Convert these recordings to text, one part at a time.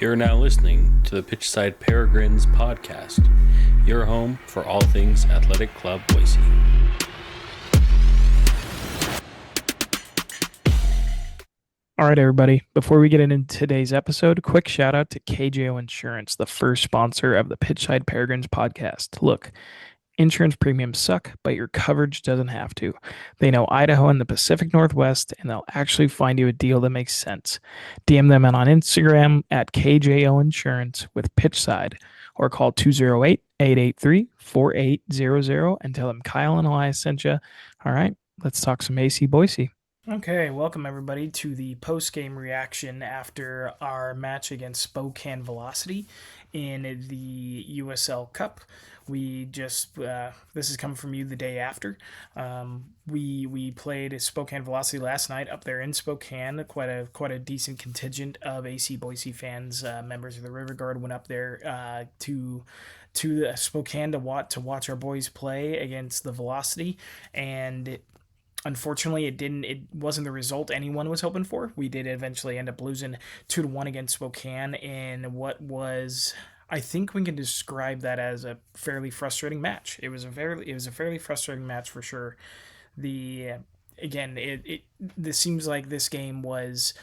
You're now listening to the Pitchside Peregrines Podcast, your home for all things Athletic Club Boise. All right, everybody. Before we get into today's episode, quick shout out to KJO Insurance, the first sponsor of the Pitchside Peregrines Podcast. Look, insurance premiums suck, but your coverage doesn't have to. They know Idaho and the Pacific Northwest, and they'll actually find you a deal that makes sense. DM them on Instagram at KJO Insurance with Pitchside, or call 208-883-4800 and tell them Kyle and Elias sent you. All right, let's talk some AC Boise. Okay, welcome everybody to the post-game reaction after our match against Spokane Velocity in the USL Cup. We just this is coming from you the day after. We played Spokane Velocity last night up there in Spokane. Quite a decent contingent of AC Boise fans, members of the River Guard, went up there to Spokane to watch our boys play against the Velocity, and unfortunately, it wasn't the result anyone was hoping for. We did eventually end up losing 2-1 against Spokane in what was, I think we can describe that as a fairly frustrating match. It was a fairly frustrating match for sure. This seems like this game was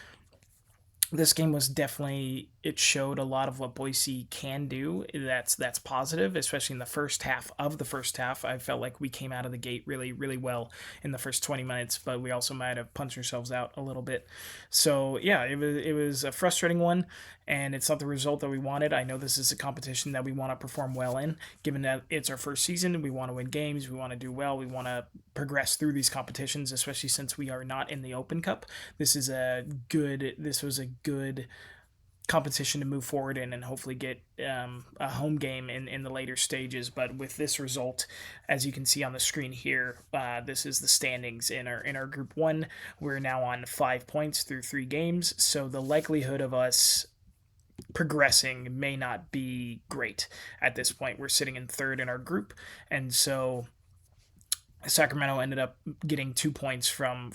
definitely, it showed a lot of what Boise can do. That's positive, especially in the first half. I felt like we came out of the gate really, really well in the first 20 minutes, but we also might have punched ourselves out a little bit. So yeah, it was a frustrating one, and it's not the result that we wanted. I know this is a competition that we want to perform well in, given that it's our first season. We want to win games, we want to do well, we want to progress through these competitions, especially since we are not in the Open Cup. This was a good competition to move forward in and hopefully get a home game in the later stages. But with this result, as you can see on the screen here, this is the standings in our Group 1. We're now on 5 points through 3 games, so the likelihood of us progressing may not be great at this point. We're sitting in third in our group, and so Sacramento ended up getting 2 points from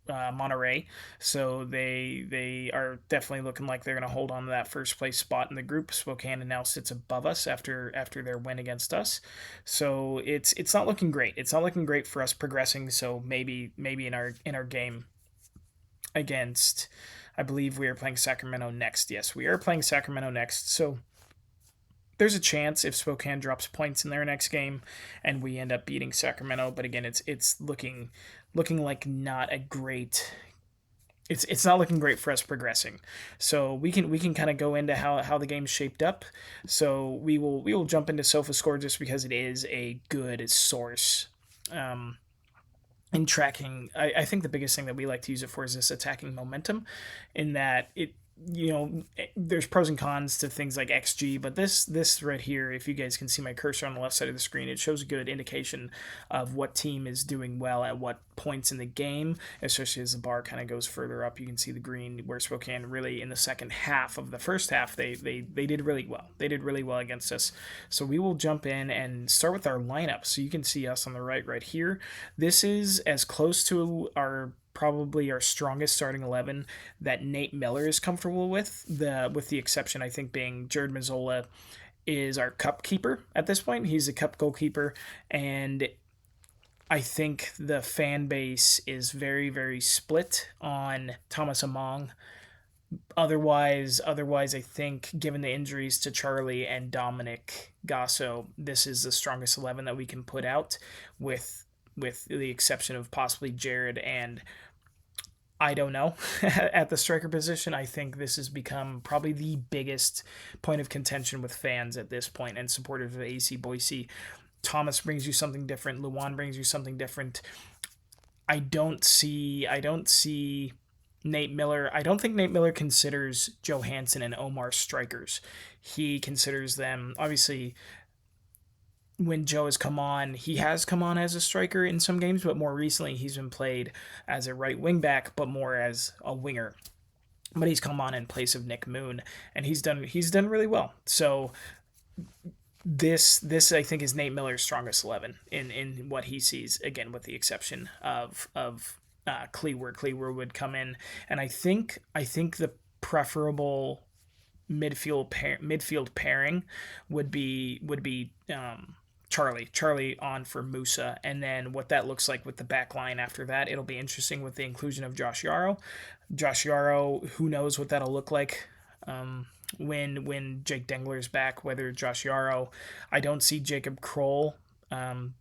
Monterey, so they are definitely looking like they're going to hold on to that first place spot in the group. Spokane now sits above us after their win against us, so it's not looking great. It's not looking great for us progressing. So maybe in our game against, I believe we are playing Sacramento next. Yes, we are playing Sacramento next. So there's a chance if Spokane drops points in their next game and we end up beating Sacramento. But again, it's looking like not a great. It's not looking great for us progressing. So we can kind of go into how the game's shaped up. So we will jump into SofaScore just because it is a good source. In tracking, I think the biggest thing that we like to use it for is this attacking momentum, in that there's pros and cons to things like XG, but this right here, if you guys can see my cursor on the left side of the screen, it shows a good indication of what team is doing well at what points in the game, especially as the bar kind of goes further up. You can see the green, where Spokane really in the second half of the first half, they did really well. They did really well against us. So we will jump in and start with our lineup. So you can see us on the right here. This is as close to probably our strongest starting 11 that Nate Miller is comfortable with the exception, I think, being Jared Mazzola is our cup keeper at this point. He's a cup goalkeeper, and I think the fan base is very, very split on Thomas Among. Otherwise, I think, given the injuries to Charlie and Dominic Gasso, this is the strongest 11 that we can put out, with the exception of possibly Jared and, I don't know, at the striker position. I think this has become probably the biggest point of contention with fans at this point and supporters of AC Boise. Thomas brings you something different. Luan brings you something different. I don't see Nate Miller. I don't think Nate Miller considers Johansson and Omar strikers. He considers them, obviously, when Joe has come on as a striker in some games, but more recently he's been played as a right wing back, but more as a winger. But he's come on in place of Nick Moon, and he's done really well. So this I think is Nate Miller's strongest 11 in what he sees, again with the exception of Cleaver. Cleaver would come in, and I think the preferable midfield pairing would be Charlie on for Musa, and then what that looks like with the back line after that, it'll be interesting with the inclusion of Josh Yarrow. Josh Yarrow, who knows what that'll look like when Jake Dengler's back, whether Josh Yarrow, I don't see Jacob Kroll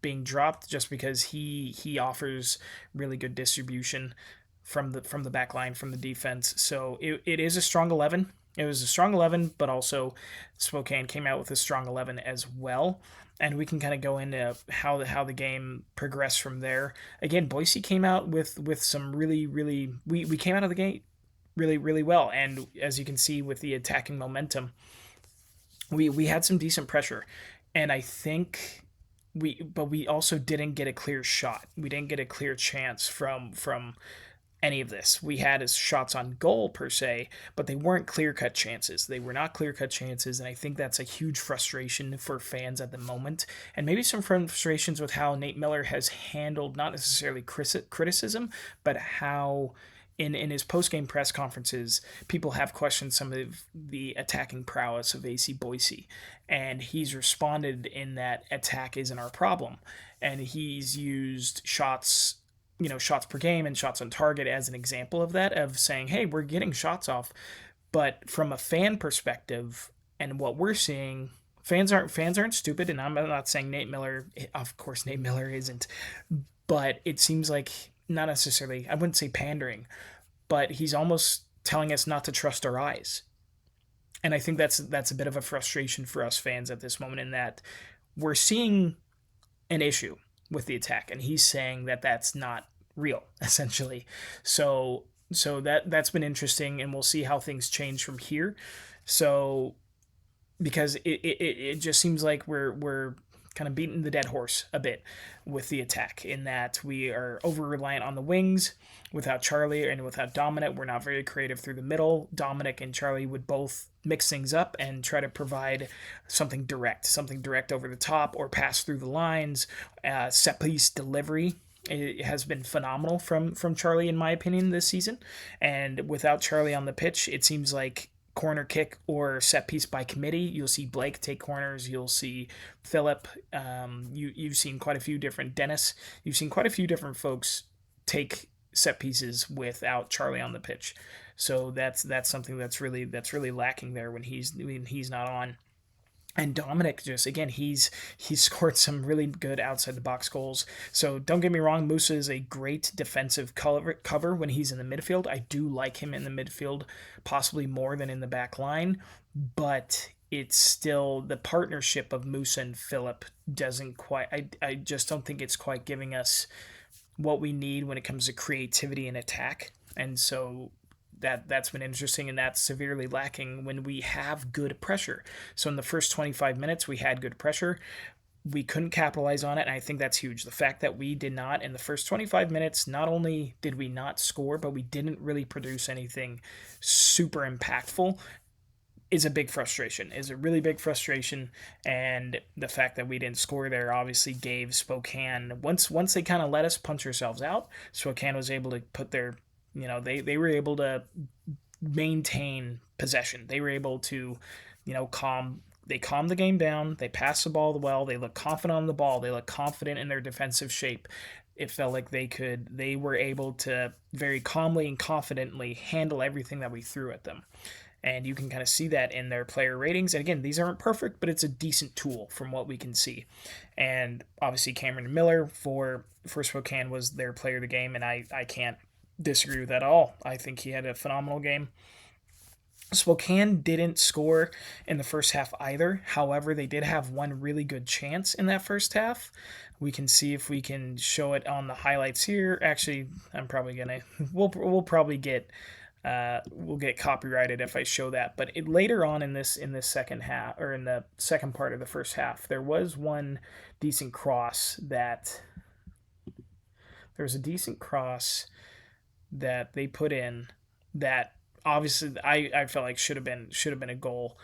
being dropped just because he offers really good distribution from the back line, from the defense. So it is a strong 11. It was a strong 11, but also Spokane came out with a strong 11 as well. And we can kind of go into how the game progressed from there. Again, Boise came out with some really, really... We came out of the gate really, really well. And as you can see with the attacking momentum, we had some decent pressure. And I think... But we also didn't get a clear shot. We didn't get a clear chance from any of this. We had shots on goal per se, but they weren't clear-cut chances. They were not clear-cut chances, and I think that's a huge frustration for fans at the moment, and maybe some frustrations with how Nate Miller has handled not necessarily criticism, but how in his post-game press conferences, people have questioned some of the attacking prowess of AC Boise, and he's responded in that attack isn't our problem, and he's used shots per game and shots on target as an example of that, of saying, hey, we're getting shots off. But from a fan perspective and what we're seeing, fans aren't stupid. And I'm not saying Nate Miller, of course, Nate Miller isn't, but it seems like not necessarily, I wouldn't say pandering, but he's almost telling us not to trust our eyes. And I think that's a bit of a frustration for us fans at this moment, in that we're seeing an issue with the attack, and he's saying that that's not real, essentially. So that's been interesting, and we'll see how things change from here. So because it just seems like we're kind of beating the dead horse a bit with the attack, in that we are over reliant on the wings. Without Charlie and without Dominic, we're not very creative through the middle. Dominic and Charlie would both mix things up and try to provide something direct over the top or pass through the lines. Set piece delivery, it has been phenomenal from Charlie, in my opinion, this season. And without Charlie on the pitch, it seems like corner kick or set piece by committee. You'll see Blake take corners. You'll see Philip. You've seen quite a few different Dennis. You've seen quite a few different folks take set pieces without Charlie on the pitch. So that's something that's really lacking there when he's not on. And Dominic, just again, he's scored some really good outside the box goals. So don't get me wrong, Musa is a great defensive cover when he's in the midfield. I do like him in the midfield, possibly more than in the back line, but it's still the partnership of Musa and Philip doesn't quite. I just don't think it's quite giving us what we need when it comes to creativity and attack. And so that's been interesting, and that's severely lacking when we have good pressure. So in the first 25 minutes, we had good pressure. We couldn't capitalize on it, and I think that's huge. The fact that we did not, in the first 25 minutes, not only did we not score, but we didn't really produce anything super impactful, is a big frustration, is a really big frustration. And the fact that we didn't score there obviously gave Spokane, once they kind of let us punch ourselves out, Spokane was able to put their, they were able to maintain possession. They were able to, calm the game down. They passed the ball well. They looked confident on the ball. They looked confident in their defensive shape. It felt like they were able to very calmly and confidently handle everything that we threw at them. And you can kind of see that in their player ratings. And again, these aren't perfect, but it's a decent tool from what we can see. And obviously Cameron Miller for Spokane was their player of the game, and I can't disagree with that at all. I think he had a phenomenal game. Spokane didn't score in the first half either. However, they did have one really good chance in that first half. We can see if we can show it on the highlights here. Actually, I'm probably gonna we'll probably get we'll get copyrighted if I show that. But later on in this second half, or in the second part of the first half, there was one decent cross that they put in that obviously I felt like should have been a goal.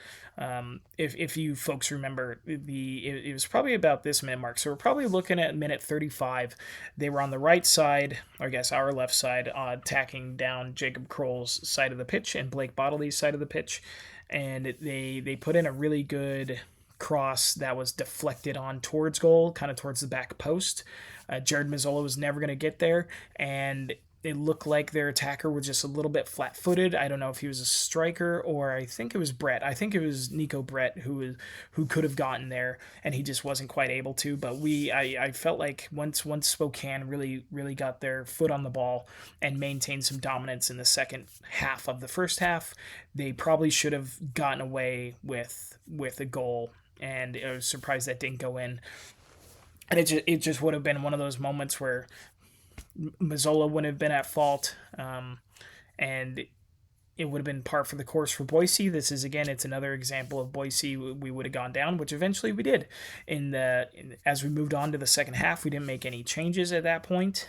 If you folks remember, it was probably about this minute mark. So we're probably looking at minute 35. They were on the right side, or I guess our left side, attacking down Jacob Kroll's side of the pitch and Blake Bodley's side of the pitch, and they put in a really good cross that was deflected on towards goal, kind of towards the back post. Jared Mazzola was never going to get there, and it looked like their attacker was just a little bit flat-footed. I don't know if he was a striker, or I think it was Brett. I think it was Nico Brett who could have gotten there, and he just wasn't quite able to. But I felt like once Spokane really got their foot on the ball and maintained some dominance in the second half of the first half, they probably should have gotten away with a goal. And I was surprised that didn't go in. And it just would have been one of those moments where Mazzola wouldn't have been at fault, and it would have been par for the course for Boise. This is, again, it's another example of Boise. We would have gone down, which eventually we did. As we moved on to the second half, we didn't make any changes at that point.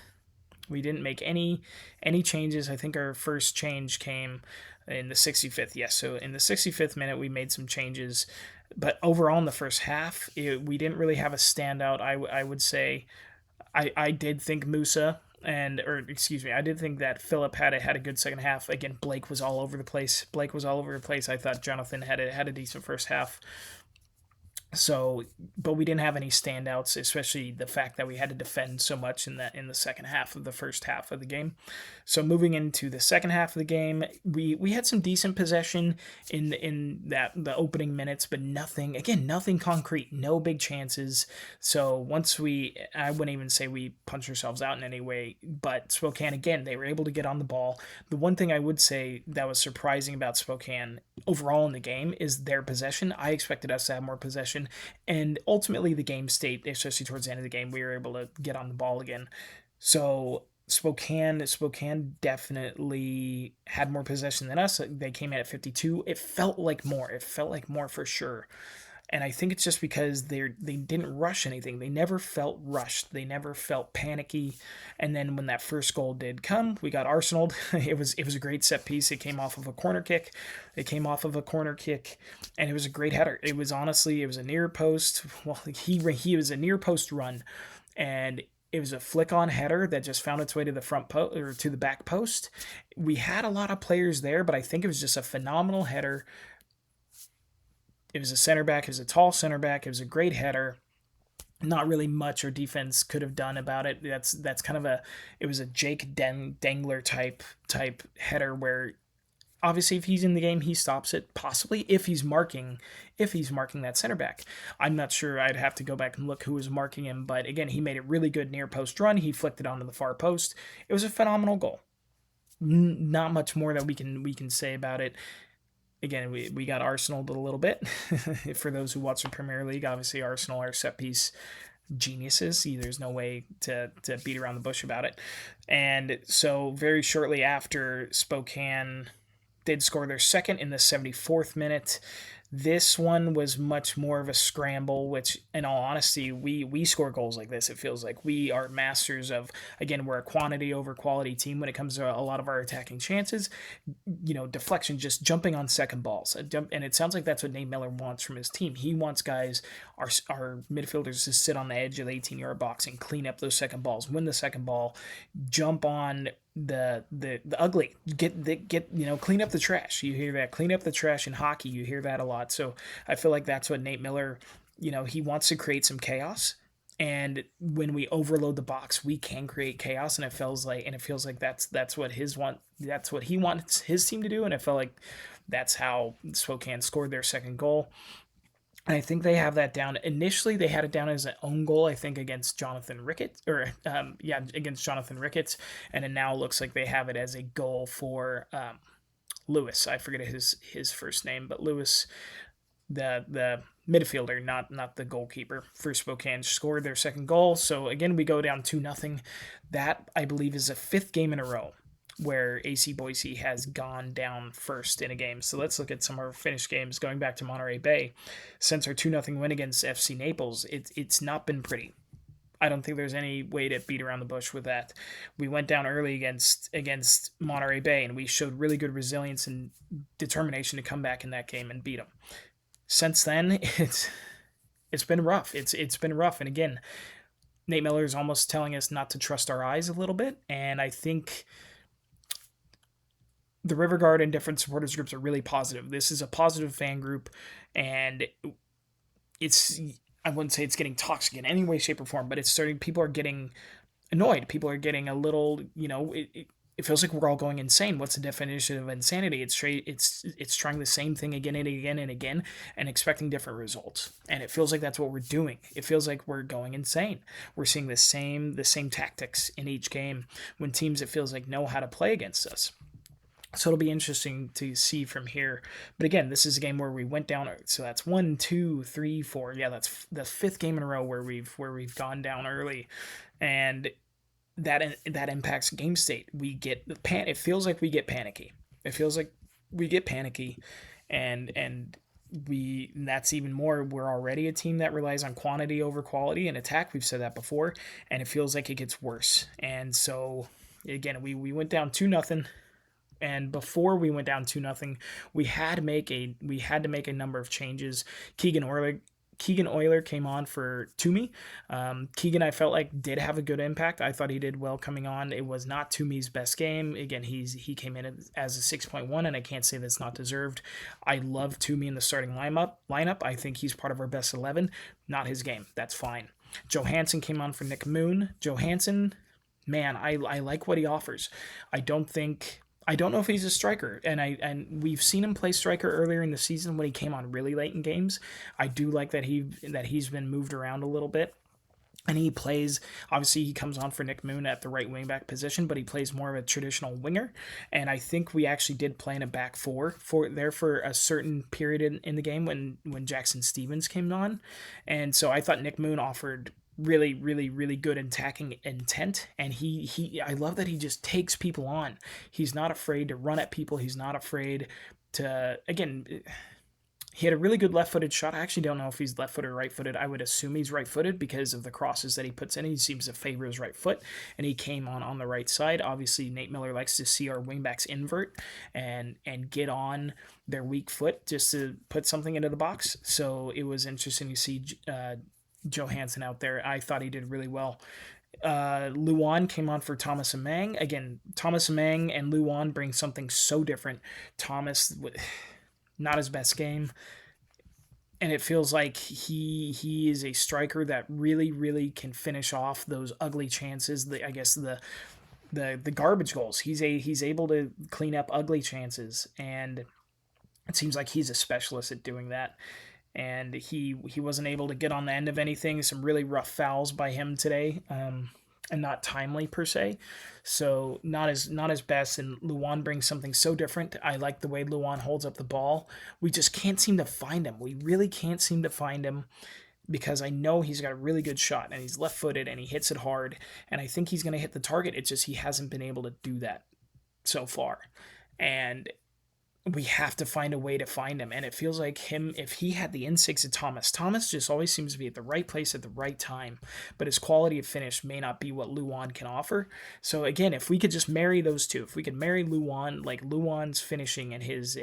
We didn't make any changes. I think our first change came in the 65th. Yes, so in the 65th minute, we made some changes. But overall, in the first half, we didn't really have a standout. I would say I did think I did think that Philip had a good second half. Again, Blake was all over the place. I thought Jonathan had a decent first half. So, but we didn't have any standouts, especially the fact that we had to defend so much in the second half of the first half of the game. So moving into the second half of the game, we had some decent possession in the opening minutes, but nothing concrete, no big chances. So I wouldn't even say we punched ourselves out in any way, but Spokane, again, they were able to get on the ball. The one thing I would say that was surprising about Spokane overall in the game is their possession. I expected us to have more possession, and ultimately the game state, especially towards the end of the game, we were able to get on the ball again. So Spokane definitely had more possession than us. They came in at 52. It felt like more for sure. And I think it's just because they didn't rush anything. They never felt rushed. They never felt panicky. And then when that first goal did come, we got Arsenaled. It was a great set piece. It came off of a corner kick. And it was a great header. It was a near post. Well, he was a near post run, and it was a flick-on header that just found its way to the front or to the back post. We had a lot of players there, but I think it was just a phenomenal header. It was a center back. It was a tall center back. It was a great header. Not really much our defense could have done about it. That's kind of it was a Jake Dangler type header where obviously if he's in the game, he stops it, possibly if he's marking that center back. I'm not sure. I'd have to go back and look who was marking him, but again, he made a really good near post run. He flicked it onto the far post. It was a phenomenal goal. Not much more that we can say about it. Again, we got Arsenal a little bit. For those who watch the Premier League, obviously Arsenal are set piece geniuses. There's no way to beat around the bush about it. And so very shortly after, Spokane did score their second in the 74th minute. This one was much more of a scramble, which, in all honesty, we score goals like this. It feels like we are masters of, again, we're a quantity over quality team when it comes to a lot of our attacking chances. Deflection, just jumping on second balls. And it sounds like that's what Nate Miller wants from his team. He wants guys, our midfielders, to sit on the edge of the 18-yard box and clean up those second balls, win the second ball, jump on the ugly, clean up the trash. You hear that, clean up the trash in hockey. You hear that a lot. So I feel like that's what Nate Miller, he wants to create some chaos. And when we overload the box, we can create chaos. And it feels like that's what he wants his team to do. And it felt like that's how Spokane scored their second goal. And I think they have that down. Initially, they had it down as an own goal, I think, against Jonathan Ricketts. And it now looks like they have it as a goal for Lewis. I forget his first name, but Lewis, the midfielder, not the goalkeeper for Spokane, scored their second goal. So again, we go down 2-0. That, I believe, is the fifth game in a row where AC Boise has gone down first in a game. So let's look at some of our finished games going back to Monterey Bay. Since our 2-0 win against FC Naples, it's not been pretty. I don't think there's any way to beat around the bush with that. We went down early against Monterey Bay, and we showed really good resilience and determination to come back in that game and beat them. Since then, it's been rough. It's been rough, and again, Nate Miller is almost telling us not to trust our eyes a little bit, and I think the River Guard and different supporters groups are really positive. This is a positive fan group, and I wouldn't say it's getting toxic in any way, shape, or form, but it's starting. People are getting annoyed. People are getting a little, it feels like we're all going insane. What's the definition of insanity? It's trying the same thing again and again and again and expecting different results. And it feels like that's what we're doing. It feels like we're going insane. We're seeing the same tactics in each game when teams, it feels like, know how to play against us. So it'll be interesting to see from here. But again, this is a game where we went down. So that's 1, 2, 3, 4. Yeah, that's the fifth game in a row where we've gone down early, and that impacts game state. It feels like we get panicky. It feels like we get panicky, and that's even more. We're already a team that relies on quantity over quality in attack. We've said that before, and it feels like it gets worse. And so again, we went down 2-0. And before we went down 2-0, we had to make a number of changes. Keegan Euler came on for Toomey. Keegan, I felt like, did have a good impact. I thought he did well coming on. It was not Toomey's best game. Again, he came in as a 6.1, and I can't say that's not deserved. I love Toomey in the starting lineup. I think he's part of our best 11. Not his game. That's fine. Johansson came on for Nick Moon. Johansson, man, I like what he offers. I don't know if he's a striker, and we've seen him play striker earlier in the season when he came on really late in games. I do like that he's been moved around a little bit, and he plays. Obviously, he comes on for Nick Moon at the right wingback position, but he plays more of a traditional winger. And I think we actually did play in a back four for a certain period in the game when Jackson Stevens came on, and so I thought Nick Moon offered really, really, really good attacking intent, and I love that he just takes people on. He's not afraid to run at people. He's not afraid to, again, he had a really good left-footed shot. I actually don't know if he's left-footed or right-footed. I would assume he's right-footed because of the crosses that he puts in. He seems to favor his right foot, and he came on the right side. Obviously, Nate Miller likes to see our wingbacks invert and get on their weak foot just to put something into the box. So it was interesting to see Johansson out there. I thought he did really well. Luan came on for Thomas Amang. Again, Thomas Amang and Luan bring something so different. Thomas, not his best game, and it feels like he is a striker that really, really can finish off those ugly chances. The garbage goals. He's able to clean up ugly chances, and it seems like he's a specialist at doing that. And he wasn't able to get on the end of anything. Some really rough fouls by him today, and not timely per se. So not his best. And Luan brings something so different. I like the way Luan holds up the ball. We just can't seem to find him. We really can't seem to find him, because I know he's got a really good shot, and he's left-footed, and he hits it hard. And I think he's going to hit the target. It's just he hasn't been able to do that so far. And we have to find a way to find him. And it feels like if he had the instincts of Thomas just always seems to be at the right place at the right time, but his quality of finish may not be what Luan can offer. So again, if we could just marry those two, if we could marry Luan, like Luan's finishing and his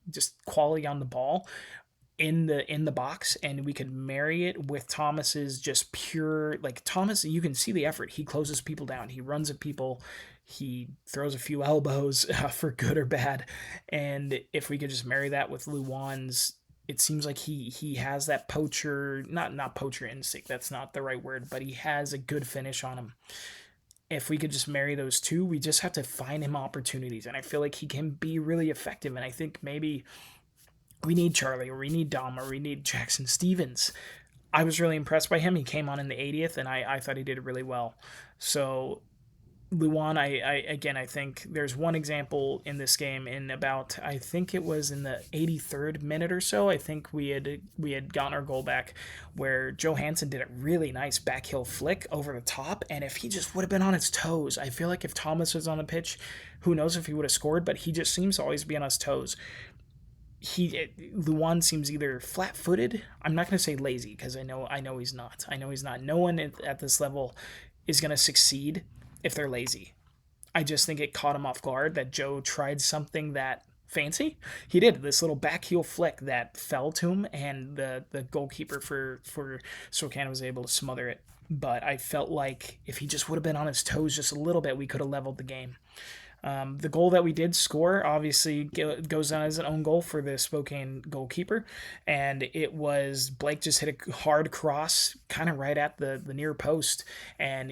just quality on the ball in the box, and we could marry it with Thomas's just pure, like Thomas, you can see the effort. He closes people down. He runs at people. He throws a few elbows for good or bad. And if we could just marry that with Luan's, it seems like he has that poacher, not poacher instinct. That's not the right word, but he has a good finish on him. If we could just marry those two, we just have to find him opportunities. And I feel like he can be really effective. And I think maybe we need Charlie, or we need Dom, or we need Jackson Stevens. I was really impressed by him. He came on in the 80th, and I thought he did really well. So Luan, I think there's one example in this game in about, I think it was in the 83rd minute or so. I think we had gotten our goal back, where Johansson did a really nice backheel flick over the top, and if he just would have been on his toes, I feel like if Thomas was on the pitch, who knows if he would have scored, but he just seems to always be on his toes. Luan seems either flat-footed. I'm not going to say lazy because I know he's not. I know he's not. No one at this level is going to succeed if they're lazy. I just think it caught him off guard that Joe tried something that fancy. He did this little back heel flick that fell to him, and the goalkeeper for Spokane was able to smother it. But I felt like if he just would have been on his toes just a little bit, we could have leveled the game. The goal that we did score obviously goes down as an own goal for the Spokane goalkeeper, and it was Blake just hit a hard cross kind of right at the near post, and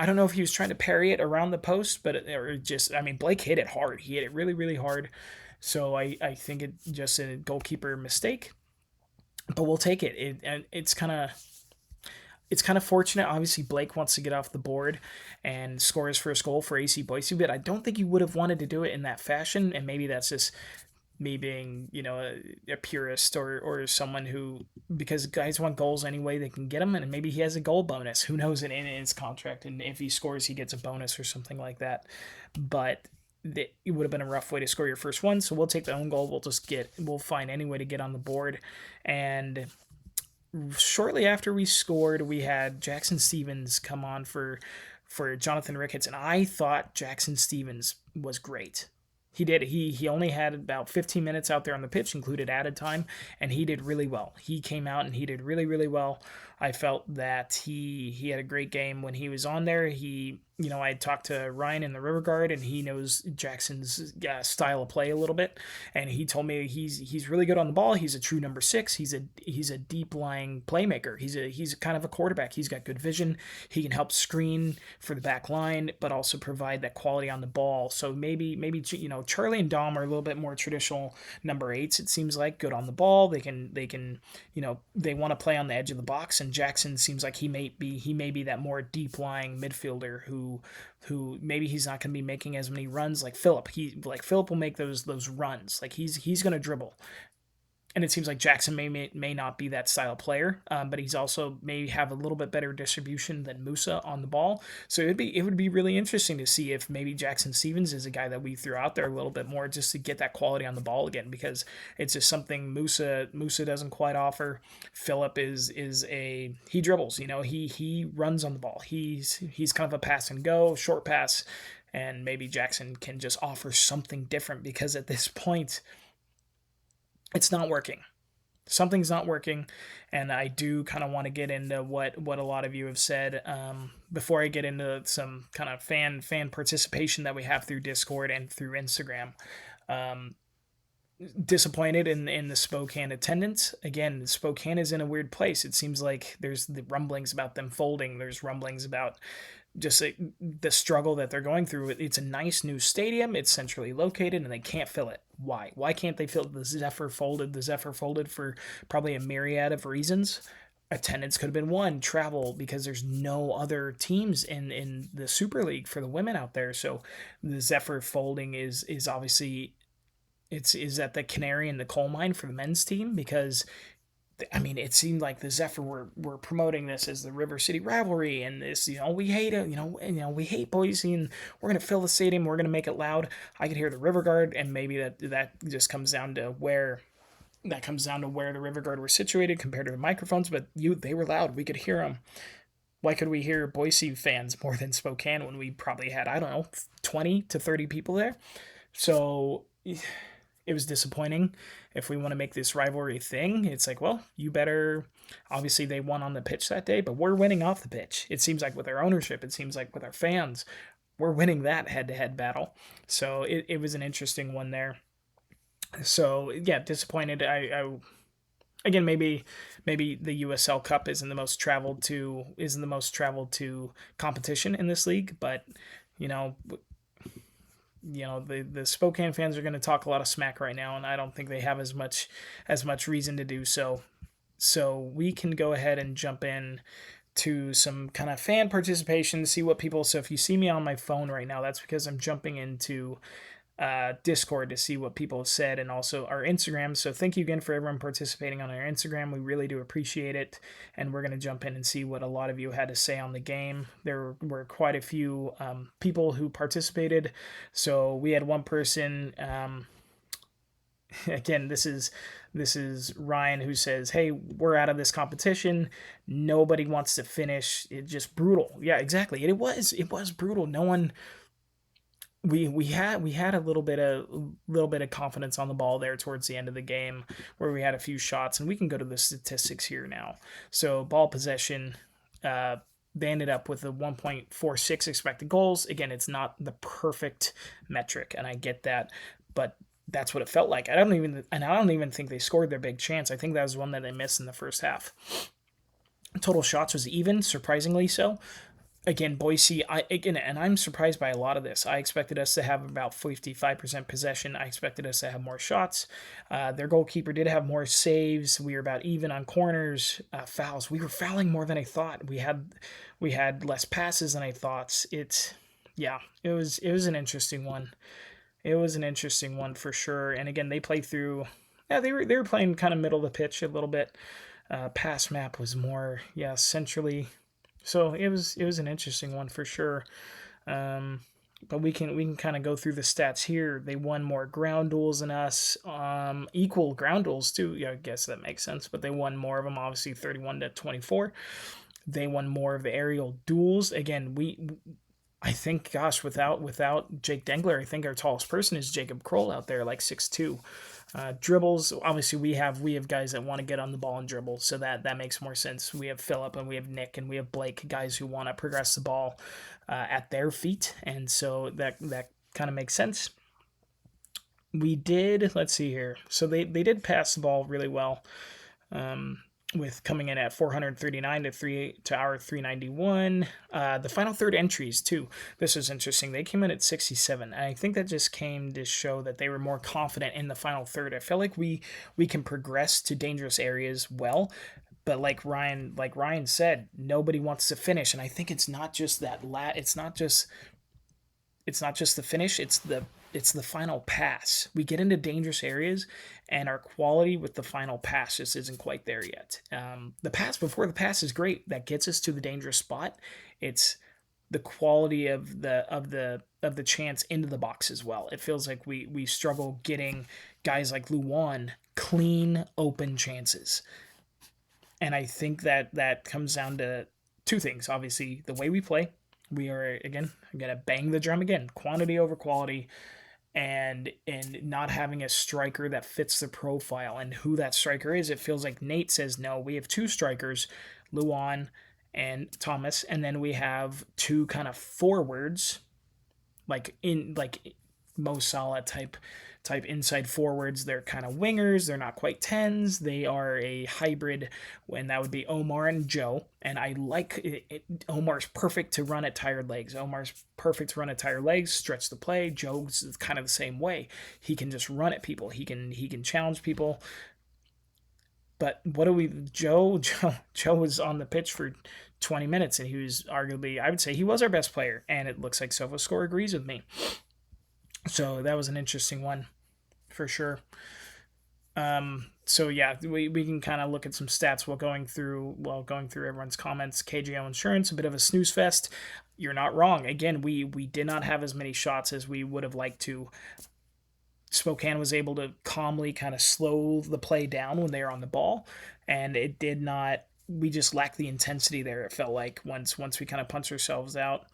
I don't know if he was trying to parry it around the post, Blake hit it hard. He hit it really, really hard. So I think it just a goalkeeper mistake, but we'll take it. It's kind of fortunate. Obviously, Blake wants to get off the board and score his first goal for AC Boise, but I don't think he would have wanted to do it in that fashion. And maybe that's just me being, a purist or someone who, because guys want goals anyway, they can get them, and maybe he has a goal bonus. Who knows in his contract, and if he scores, he gets a bonus or something like that. But it would have been a rough way to score your first one, so we'll take the own goal. We'll find any way to get on the board. And shortly after we scored, we had Jackson Stevens come on for Jonathan Ricketts, and I thought Jackson Stevens was great. He did. He only had about 15 minutes out there on the pitch, included added time, and he did really well. He came out and he did really, really well. I felt that he had a great game when he was on there. I talked to Ryan in the River Guard, and he knows Jackson's style of play a little bit, and he told me he's really good on the ball. He's a true number 6. He's a deep lying playmaker. He's kind of a quarterback. He's got good vision. He can help screen for the back line, but also provide that quality on the ball. So maybe Charlie and Dom are a little bit more traditional number 8s. It seems like good on the ball. They can they want to play on the edge of the box, and Jackson seems like he may be that more deep lying midfielder who maybe he's not going to be making as many runs like Phillip. Phillip will make those runs. Like he's going to dribble. And it seems like Jackson may not be that style player, but he's also may have a little bit better distribution than Musa on the ball. So it would be really interesting to see if maybe Jackson Stevens is a guy that we threw out there a little bit more just to get that quality on the ball again, because it's just something Musa doesn't quite offer. Phillip he dribbles, he runs on the ball. He's kind of a pass and go, short pass, and maybe Jackson can just offer something different, because at this point it's not working. Something's not working, and I do kind of want to get into what a lot of you have said before I get into some kind of fan participation that we have through Discord and through Instagram. Disappointed in the Spokane attendance. Again, Spokane is in a weird place. It seems like there's the rumblings about them folding. There's rumblings about just the struggle that they're going through. It's a nice new stadium. It's centrally located, and they can't fill it. Why? Why can't they fill it? The Zephyr folded for probably a myriad of reasons. Attendance could have been one. Travel, because there's no other teams in the Super League for the women out there. So the Zephyr folding is obviously is at the canary in the coal mine for the men's team, because it seemed like the Zephyr were promoting this as the River City rivalry, and this, we hate it, we hate Boise, and we're gonna fill the stadium, we're gonna make it loud. I could hear the River Guard, and maybe that just comes down to where the River Guard were situated compared to the microphones, but they were loud. We could hear them. Why could we hear Boise fans more than Spokane when we probably had, 20 to 30 people there? So it was disappointing. If we want to make this rivalry thing, it's like, well, you better. Obviously, they won on the pitch that day, but we're winning off the pitch. It seems like with our ownership, it seems like with our fans, we're winning that head-to-head battle. So it was an interesting one there. So yeah, disappointed. Again, maybe the USL Cup isn't the most traveled to competition in this league, but the Spokane fans are going to talk a lot of smack right now, and I don't think they have as much reason to do so. So we can go ahead and jump in to some kind of fan participation to see what people. So if you see me on my phone right now, that's because I'm jumping into Discord to see what people have said, and also our Instagram. So thank you again for everyone participating on our Instagram. We really do appreciate it, and we're going to jump in and see what a lot of you had to say on the game. There were quite a few people who participated. So we had one person again, this is Ryan who says, "Hey, we're out of this competition. Nobody wants to finish. It's just brutal." Yeah, exactly. It was brutal. No one. We had a little bit of confidence on the ball there towards the end of the game where we had a few shots, and we can go to the statistics here now. So ball possession. They ended up with a 1.46 expected goals. Again, it's not the perfect metric, and I get that, but that's what it felt like. I don't even think they scored their big chance. I think that was one that they missed in the first half. Total shots was even, surprisingly so. Again, Boise, and I'm surprised by a lot of this. I expected us to have about 55% possession. I expected us to have more shots. Their goalkeeper did have more saves. We were about even on corners, fouls. We were fouling more than I thought. We had less passes than I thought. It was an interesting one. It was an interesting one for sure. And again, they played through. Yeah, they were playing kind of middle of the pitch a little bit. Pass map was more centrally. So it was an interesting one for sure. But we can kind of go through the stats here. They won more ground duels than us, equal ground duels too. Yeah, I guess that makes sense. But they won more of them, obviously 31-24. They won more of the aerial duels. Again, I think, gosh, without Jake Dengler, I think our tallest person is Jacob Kroll out there, like 6'2". Dribbles, obviously we have guys that want to get on the ball and dribble, so that makes more sense. We have Phillip and we have Nick and we have Blake, guys who want to progress the ball at their feet, and so that kind of makes sense. We did, let's see here. So they did pass the ball really well. With coming in at 439 to our 391. The final third entries, too. This was interesting. They came in at 67. And I think that just came to show that they were more confident in the final third. I feel like we can progress to dangerous areas well. But like Ryan said, nobody wants to finish. And I think it's not just that. It's not just the finish. It's the final pass. We get into dangerous areas, and our quality with the final pass just isn't quite there yet. The pass before the pass is great. That gets us to the dangerous spot. It's the quality of the chance into the box as well. It feels like we struggle getting guys like Luan clean, open chances. And I think that comes down to two things. Obviously, the way we play. We are, again, I'm going to bang the drum again. Quantity over quality. And not having a striker that fits the profile. And who that striker is, it feels like Nate says, no, we have two strikers, Luan and Thomas, and then we have two kind of forwards, like Mo Salah type inside forwards. They're kind of wingers. They're not quite 10s. They are a hybrid, and that would be Omar and Joe. And I like it. Omar's perfect to run at tired legs. Stretch the play. Joe's kind of the same way. He can just run at people. He can challenge people. But Joe was on the pitch for 20 minutes, and he was arguably, I would say he was our best player. And it looks like SofaScore agrees with me. So that was an interesting one for sure. So yeah, we can kind of look at some stats while going through everyone's comments. KJO Insurance, a bit of a snooze fest. You're not wrong. Again, we did not have as many shots as we would have liked to. Spokane was able to calmly kind of slow the play down when they were on the ball, and it did not. We just lacked the intensity there, it felt like, once we kind of punched ourselves out.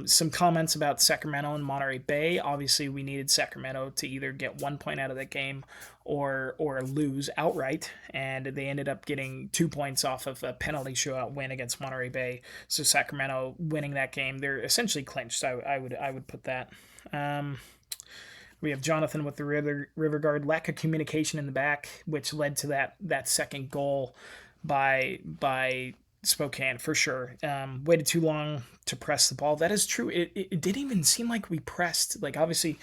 Some comments about Sacramento and Monterey Bay. Obviously, we needed Sacramento to either get 1 point out of that game or lose outright, and they ended up getting 2 points off of a penalty shootout win against Monterey Bay. So Sacramento winning that game, they're essentially clinched. I would put that. We have Jonathan with the river guard. Lack of communication in the back, which led to that second goal by Spokane for sure. Waited too long to press the ball. That is true. It didn't even seem like we pressed. Like, obviously,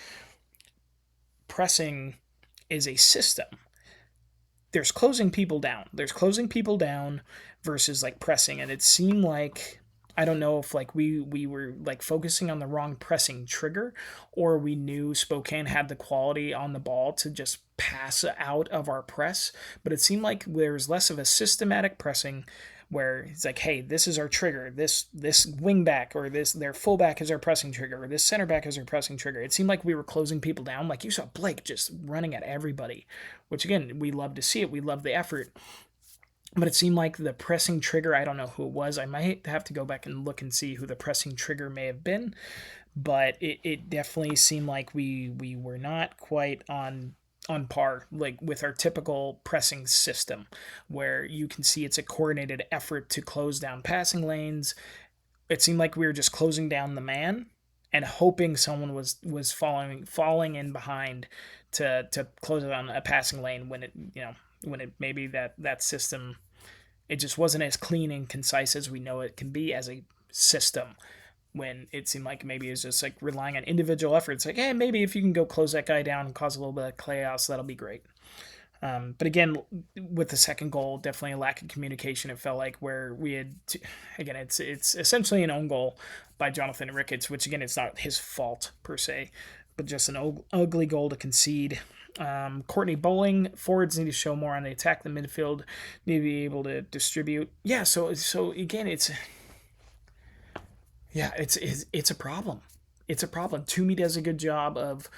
pressing is a system. There's closing people down versus like pressing, and it seemed like, I don't know if like we were like focusing on the wrong pressing trigger, or we knew Spokane had the quality on the ball to just pass out of our press, but it seemed like there was less of a systematic pressing, where it's like, hey, this is our trigger. This wing back or their fullback is our pressing trigger, or this center back is our pressing trigger. It seemed like we were closing people down. Like you saw Blake just running at everybody, which again, we love to see it. We love the effort. But it seemed like the pressing trigger, I don't know who it was. I might have to go back and look and see who the pressing trigger may have been. But it definitely seemed like we were not quite on par like with our typical pressing system, where you can see it's a coordinated effort to close down passing lanes. It seemed like we were just closing down the man and hoping someone was falling in behind to close it on a passing lane when it maybe that system, it just wasn't as clean and concise as we know it can be as a system, when it seemed like maybe it was just like relying on individual efforts. Like, hey, maybe if you can go close that guy down and cause a little bit of chaos, that'll be great. But again, with the second goal, definitely a lack of communication. It felt like where we had, again, it's essentially an own goal by Jonathan Ricketts, which again, it's not his fault per se, but just an ugly goal to concede. Courtney Bowling, forwards need to show more on the attack. The midfield need to be able to distribute. Yeah, so again, it's a problem. It's a problem. Toomey does a good job of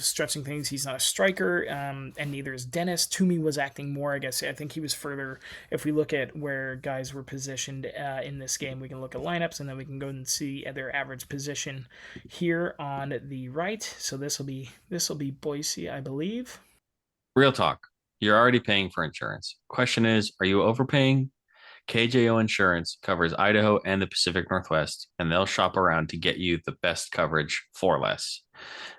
stretching things. He's not a striker, and neither is Dennis. Toomey was acting more, I guess. I think he was further. If we look at where guys were positioned in this game, we can look at lineups, and then we can go and see their average position here on the right. So this will be Boise, I believe. Real talk. You're already paying for insurance. Question is, are you overpaying? KJO Insurance covers Idaho and the Pacific Northwest, and they'll shop around to get you the best coverage for less.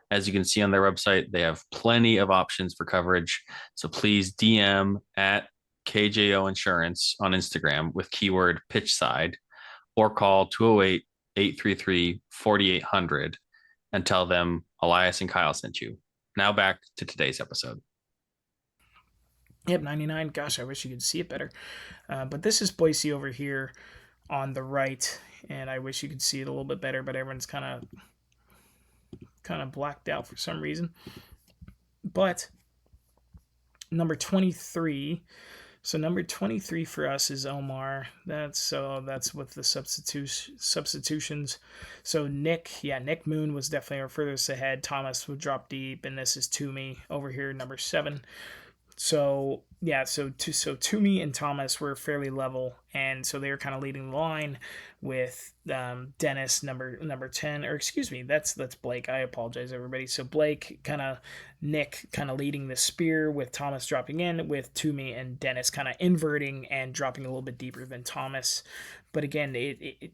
As you can see on their website, they have plenty of options for coverage. So please DM at KJO Insurance on Instagram with keyword pitchside, or call 208-833-4800 and tell them Elias and Kyle sent you. Now back to today's episode. Yep, 99. Gosh, I wish you could see it better. But this is Boise over here on the right, and I wish you could see it a little bit better, but everyone's kind of blacked out for some reason. But number 23. So number 23 for us is Omar. That's with the substitutions. So Nick Moon was definitely our furthest ahead. Thomas would drop deep, and this is Toomey over here, number 7. So Toomey and Thomas were fairly level, and so they were kind of leading the line with Dennis number 10, or excuse me, that's Blake. I apologize, everybody. So Nick kind of leading the spear, with Thomas dropping in, with Toomey and Dennis kind of inverting and dropping a little bit deeper than Thomas. But again,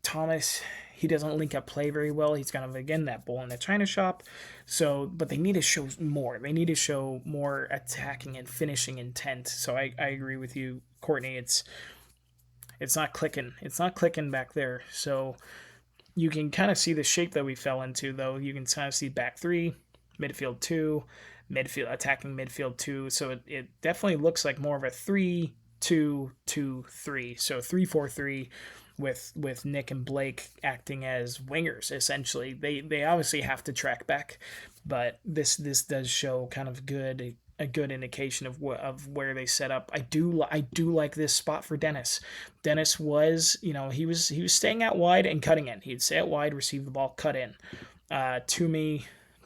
Thomas, he doesn't link up play very well. He's kind of, again, that bull in the china shop. So, but they need to show more. They need to show more attacking and finishing intent. So I agree with you, Courtney. It's not clicking. It's not clicking back there. So you can kind of see the shape that we fell into, though. You can kind of see back 3, midfield 2, attacking midfield 2. So it definitely looks like more of a 3-2-2-3. So 3-4-3. With Nick and Blake acting as wingers, essentially. They obviously have to track back, but this does show kind of a good indication of where they set up. I do like this spot for Dennis. Dennis was, he was staying out wide and cutting in. He'd stay out wide, receive the ball, cut in.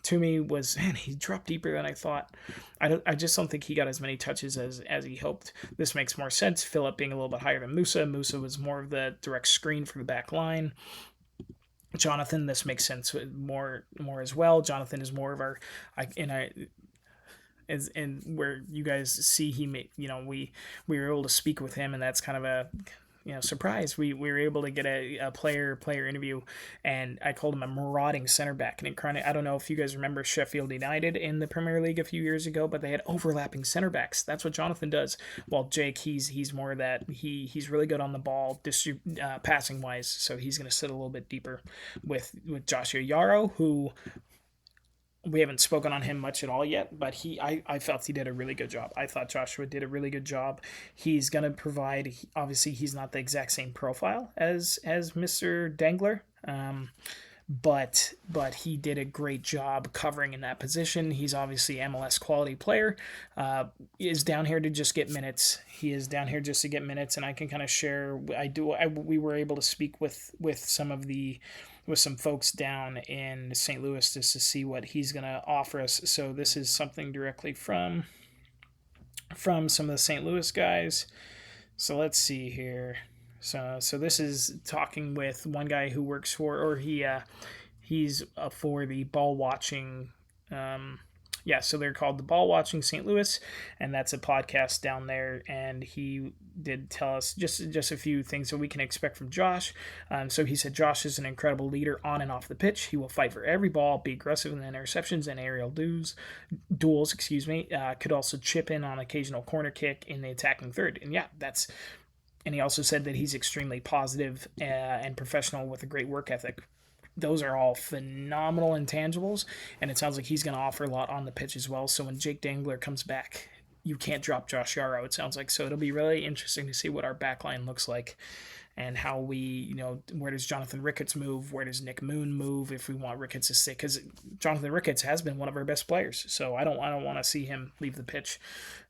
Toomey was, man, he dropped deeper than I thought. I just don't think he got as many touches as he hoped. This makes more sense. Phillip being a little bit higher than Musa. Musa was more of the direct screen for the back line. Jonathan, this makes sense more as well. Jonathan is more of our, and where you guys see we were able to speak with him, and that's kind of a surprise. We were able to get a player interview, and I called him a marauding center back. And I don't know if you guys remember Sheffield United in the Premier League a few years ago, but they had overlapping center backs. That's what Jonathan does. While Jake, he's more of that. He's really good on the ball, passing wise. So he's going to sit a little bit deeper with Joshua Yarrow, who we haven't spoken on him much at all yet, but I felt he did a really good job. I thought Joshua did a really good job. He's going to provide, obviously he's not the exact same profile as Mr. Dangler, but he did a great job covering in that position. He's obviously MLS quality player. Is down here to just get minutes. He is down here just to get minutes, and I can kind of share. We were able to speak with some folks down in St. Louis just to see what he's going to offer us. So this is something directly from some of the St. Louis guys. So let's see here. So this is talking with one guy who works for, or he's for the ball watching. So they're called the Ball Watching St. Louis, and that's a podcast down there. And he did tell us just a few things that we can expect from Josh. So he said Josh is an incredible leader on and off the pitch. He will fight for every ball, be aggressive in the interceptions and aerial duels. Could also chip in on occasional corner kick in the attacking third. And yeah, and he also said that he's extremely positive and professional with a great work ethic. Those are all phenomenal intangibles, and it sounds like he's going to offer a lot on the pitch as well. So when Jake Dangler comes back, you can't drop Josh Yarrow, it sounds like. So it'll be really interesting to see what our backline looks like and how we, where does Jonathan Ricketts move? Where does Nick Moon move if we want Ricketts to stay? Because Jonathan Ricketts has been one of our best players, so I don't want to see him leave the pitch.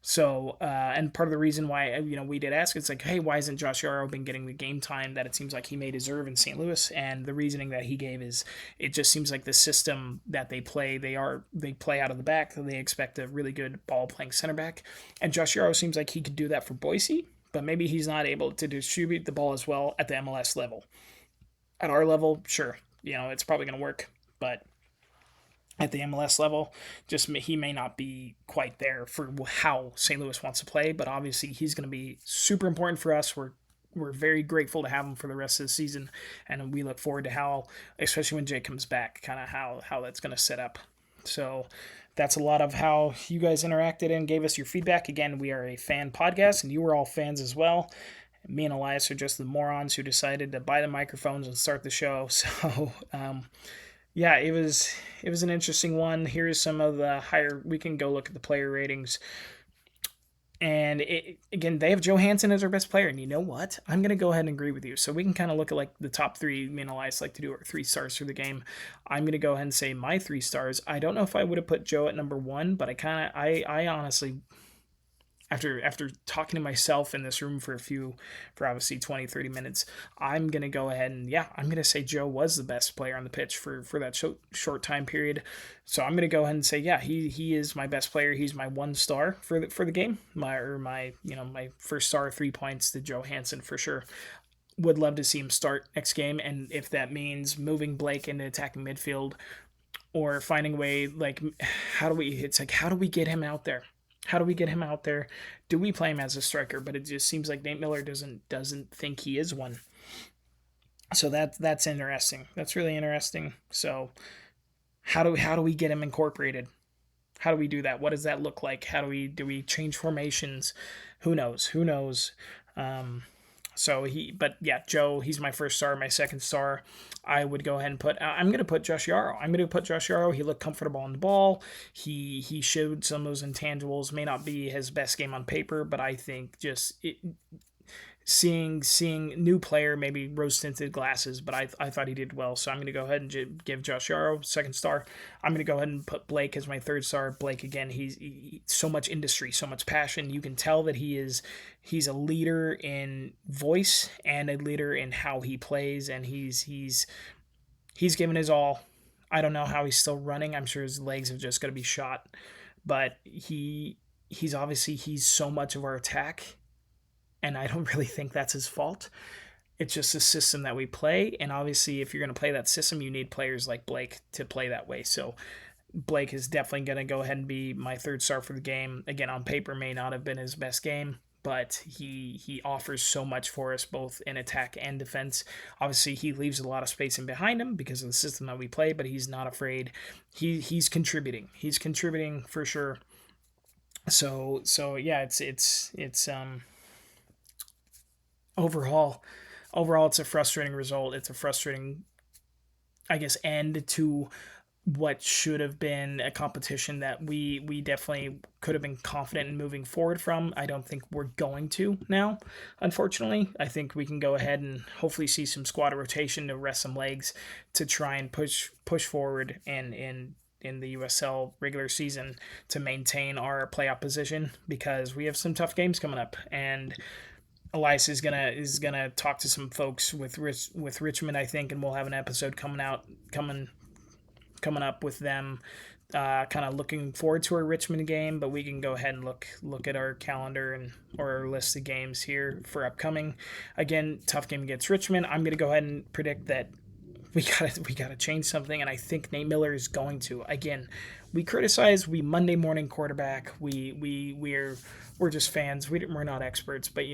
So, and part of the reason why, we did ask, it's like, hey, why isn't Josh Yarrow been getting the game time that it seems like he may deserve in St. Louis? And the reasoning that he gave is it just seems like the system that they play, they play out of the back. They expect a really good ball-playing center back. And Josh Yarrow seems like he could do that for Boise, but maybe he's not able to distribute the ball as well at the MLS level. At our level, sure, it's probably going to work, but at the MLS level, just he may not be quite there for how St. Louis wants to play, but obviously he's going to be super important for us. We're very grateful to have him for the rest of the season, and we look forward to how, especially when Jake comes back, kind of how that's going to set up. So that's a lot of how you guys interacted and gave us your feedback. Again, we are a fan podcast, and you were all fans as well. Me and Elias are just the morons who decided to buy the microphones and start the show. So, yeah, it was an interesting one. Here's some of the higher. We can go look at the player ratings. And again, they have Johansson as our best player. And you know what? I'm going to go ahead and agree with you. So we can kind of look at like the top three. Me and Elias like to do our 3 stars for the game. I'm going to go ahead and say my 3 stars. I don't know if I would have put Joe at number 1, but I honestly, after talking to myself in this room for obviously 20, 30 minutes, I'm going to go ahead and, I'm going to say Joe was the best player on the pitch for that short time period. So I'm going to go ahead and say, he is my best player. He's my 1 star for the game. My first star, 3 points to Johansson for sure. Would love to see him start next game. And if that means moving Blake into attacking midfield or finding a way, how do we get him out there? How do we get him out there? Do we play him as a striker? But it just seems like Nate Miller doesn't think he is one. So that's interesting. That's really interesting. So how do we get him incorporated? How do we do that? What does that look like? Do we change formations? Who knows? Joe, he's my first star. My second star, I would go ahead and I'm going to put Josh Yarrow. He looked comfortable on the ball. He showed some of those intangibles. May not be his best game on paper, but I think seeing new player, maybe rose-tinted glasses, but I thought he did well. So I'm going to go ahead and give Josh Yarrow second star. I'm going to go ahead and put Blake as my third star. Blake, again, he's so much industry, so much passion. You can tell that he's a leader in voice and a leader in how he plays, and he's given his all. I don't know how he's still running. I'm sure his legs have just got to be shot, but he's so much of our attack. And I don't really think that's his fault. It's just a system that we play. And obviously, if you're going to play that system, you need players like Blake to play that way. So Blake is definitely going to go ahead and be my third star for the game. Again, on paper, may not have been his best game, but he offers so much for us, both in attack and defense. Obviously, he leaves a lot of space in behind him because of the system that we play, but he's not afraid. He's contributing. He's contributing for sure. So yeah, it's Overall, it's a frustrating result. It's a frustrating, I guess, end to what should have been a competition that we definitely could have been confident in moving forward from. I don't think we're going to now, unfortunately. I think we can go ahead and hopefully see some squad rotation to rest some legs to try and push forward and in the USL regular season to maintain our playoff position, because we have some tough games coming up, and Elias is gonna talk to some folks with Richmond, I think, and we'll have an episode coming up with them, kind of looking forward to our Richmond game. But we can go ahead and look at our calendar and or our list of games here for upcoming. Again, tough game against Richmond. I'm gonna go ahead and predict that we gotta change something, and I think Nate Miller is going to. Again, we Monday morning quarterback. We're just fans. We're not experts, but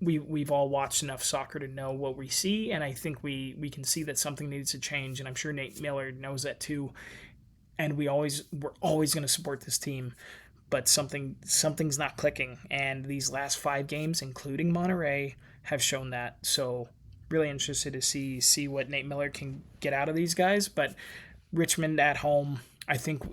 we've all watched enough soccer to know what we see, and I think we can see that something needs to change, and I'm sure Nate Miller knows that too. And we're always going to support this team, but something's not clicking, and these last 5 games, including Monterey, have shown that. So really interested to see what Nate Miller can get out of these guys. But Richmond at home, I think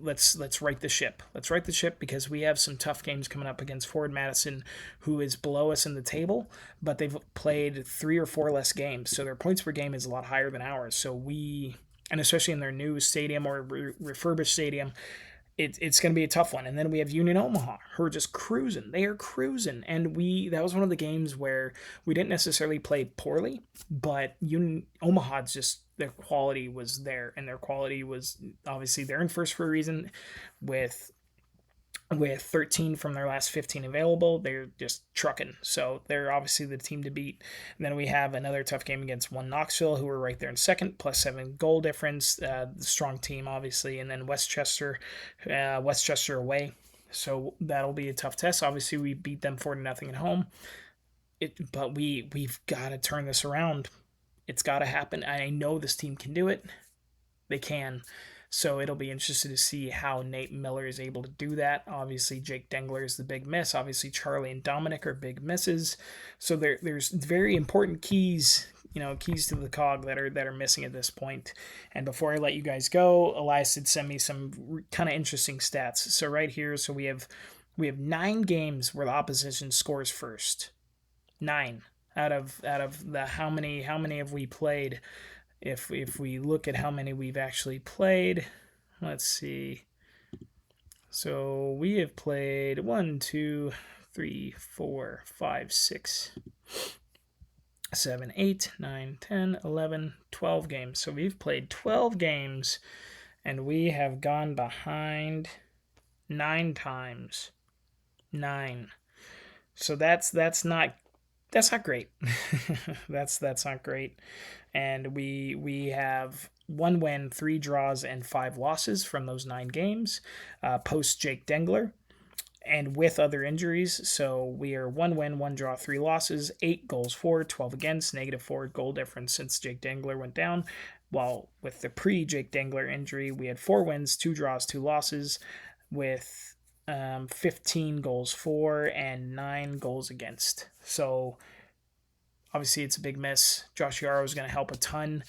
let's right the ship. Let's right the ship, because we have some tough games coming up against Forward Madison, who is below us in the table, but they've played 3 or 4 less games, so their points per game is a lot higher than ours. So and especially in their new stadium or refurbished stadium, it's going to be a tough one. And then we have Union Omaha, who are just cruising. They are cruising. And that was one of the games where we didn't necessarily play poorly, but Union Omaha, just their quality was there. And their quality was, obviously, they're in first for a reason with 13 from their last 15 available. They're just trucking. So they're obviously the team to beat. And then we have another tough game against Knoxville, who are right there in second, +7 goal difference. Strong team, obviously. And then Westchester away. So that'll be a tough test. Obviously, we beat them 4-0 at home. But we've got to turn this around. It's got to happen. I know this team can do it. They can. So it'll be interesting to see how Nate Miller is able to do that. Obviously, Jake Dengler is the big miss. Obviously, Charlie and Dominic are big misses. So there's very important keys to the cog that are missing at this point. And before I let you guys go, Elias did send me some kind of interesting stats. So right here, we have 9 games where the opposition scores first. 9 out of the how many have we played? If we look at how many we've actually played, let's see. So we have played 1, 2, 3, 4, 5, 6, 7, 8, 9, 10, 11, 12 games. So we've played 12 games, and we have gone behind 9 times. 9. So that's not great. that's not great. And we have 1 win, 3 draws, and 5 losses from those 9 games, post Jake Dengler, and with other injuries. So we are 1 win, 1 draw, 3 losses, 8 goals for, 12 against, -4 goal difference since Jake Dengler went down. While with the pre-Jake Dengler injury, we had 4 wins, 2 draws, 2 losses, with 15 goals for and 9 goals against. So obviously it's a big miss. Josh Yarrow is going to help a ton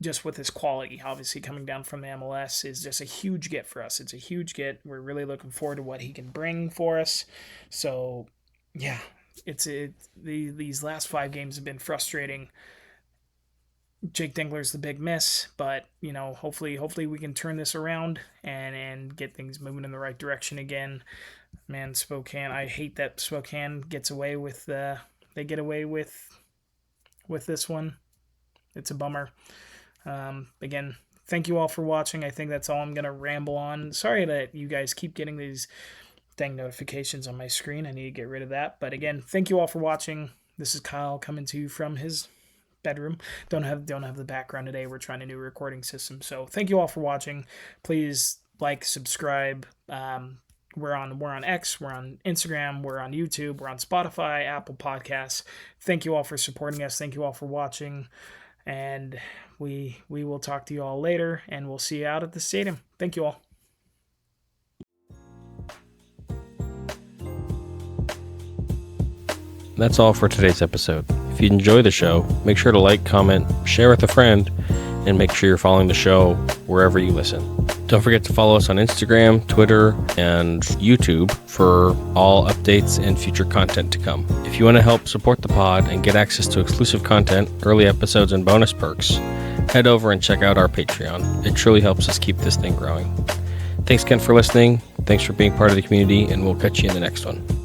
just with his quality. Obviously coming down from the MLS is just a huge get for us. It's a huge get. We're really looking forward to what he can bring for us. So yeah, these last 5 games have been frustrating. Jake Dengler's the big miss, but hopefully we can turn this around and get things moving in the right direction again. Man, Spokane, I hate that Spokane gets away with they get away with this one. It's a bummer. Again, thank you all for watching. I think that's all I'm gonna ramble on. Sorry that you guys keep getting these dang notifications on my screen. I need to get rid of that. But again, thank you all for watching. This is Kyle coming to you from his bedroom. Don't have the background today. We're trying a new recording system. So thank you all for watching. Please like, subscribe. We're on X, we're on Instagram, we're on YouTube, we're on Spotify, Apple Podcasts. Thank you all for supporting us. Thank you all for watching. And we will talk to you all later, and we'll see you out at the stadium. Thank you all. That's all for today's episode. If you enjoy the show, make sure to like, comment, share with a friend, and make sure you're following the show wherever you listen. Don't forget to follow us on Instagram, Twitter, and YouTube for all updates and future content to come. If you want to help support the pod and get access to exclusive content, early episodes, and bonus perks, head over and check out our Patreon. It truly helps us keep this thing growing. Thanks again for listening. Thanks for being part of the community, and we'll catch you in the next one.